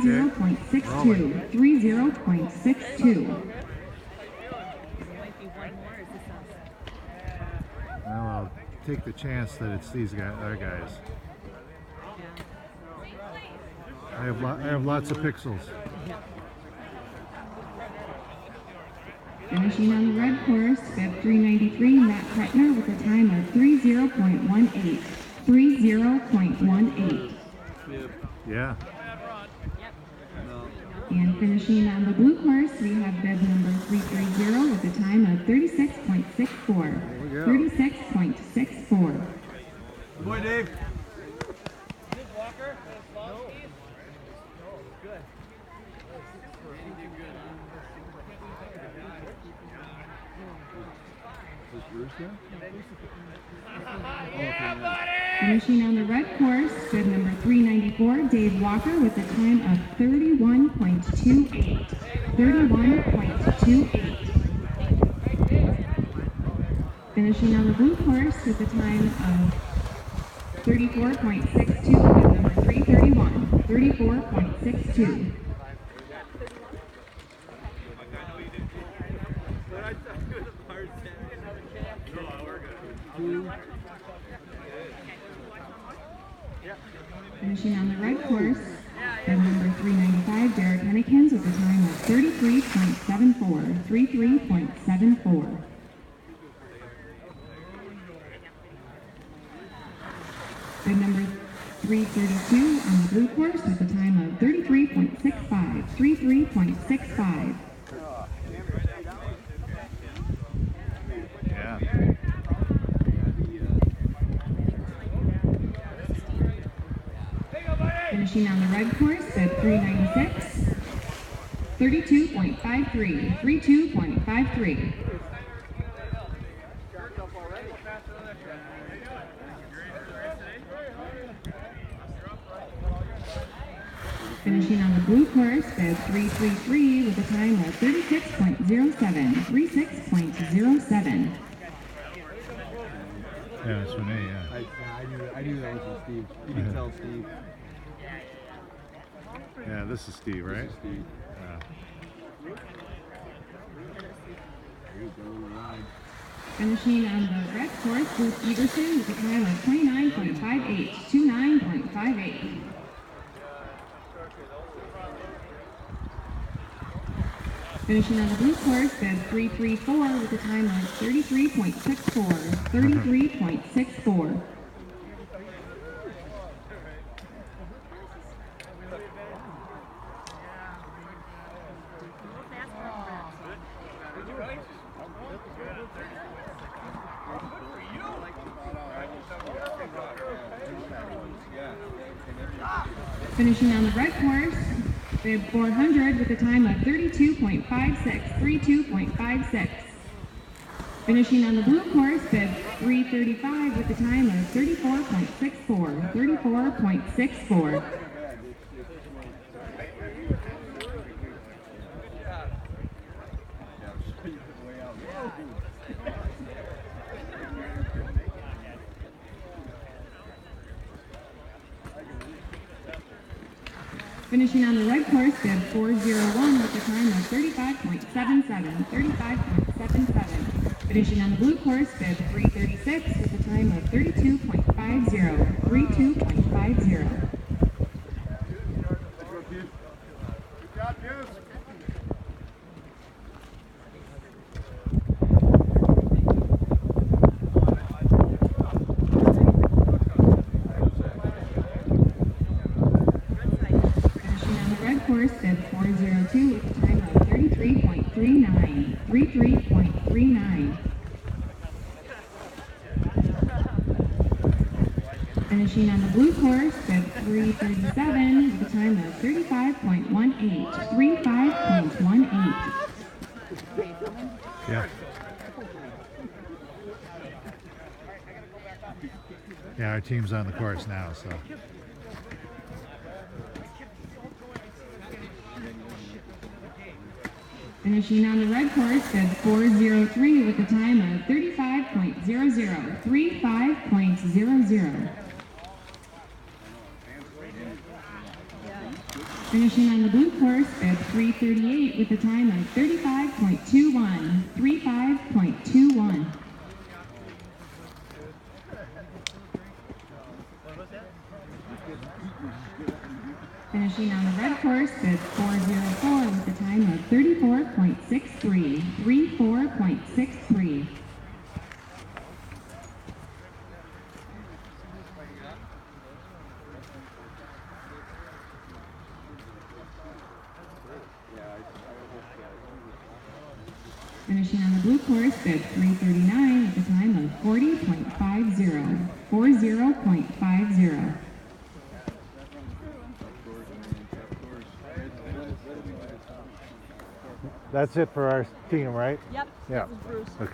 30.62. 30.62. Well, I'll take the chance that it's these guys, our guys. I have lots of pixels. Finishing on the red course, Feb 393, Matt Kretner with a time of 30.18. 30.18. Yeah. And finishing on the blue course, we have bib number 330 with a time of 36.64. 36.64. Good boy, Dave. Finishing on the red course, bib number 394, Dave Walker with a time of 31.28. 31.28. Finishing on the blue course with a time of 34.62, bib number 331. 34.62. Finishing on the red course, bib number 395, Derek Hennekins with a time of 33.74. 33.74. Bib number 332 on the blue course with a time of 33.65. 33.65. Yeah. Finishing on the red course, bib 396, 32.53, 32.53. Finishing on the blue course, bib 333 with a time of 36.07, 36.07. Yeah, that's for me, yeah. I knew that was from Steve. You can tell Steve. Yeah, this is Steve, right? This is Steve. Finishing on the red course, Bruce Peterson with a time of 29.58, 29.58. Finishing on the blue course, bib 334 with a time of 33.64, 33.64. Finishing on the red course, bib 400 with a time of 32.56, 32.56. Finishing on the blue course, bib 335 with a time of 34.64, 34.64. Finishing on the red course, bib 401 with a time of 35.77, 35.77. Finishing on the blue course, bib 336 with a time of 32.50, 32.50. Course bib 402 with a time of 33.39, 33.39. Finishing on the blue course, bib 337 with a time of 35.18, 35.18. Yeah. Yeah, our team's on the course now, so. Finishing on the red course, bib 403 with a time of 35.00, 35.00. Finishing on the blue course, bib 338 with a time of 35.21. 35.21. Finishing on the red course, bib 404 with a time of 34.63. 34.63. Finishing on the blue course, bib 339 with a time of 40.50. 40.50. That's it for our team, right? Yep. Yeah. That was Bruce. Okay.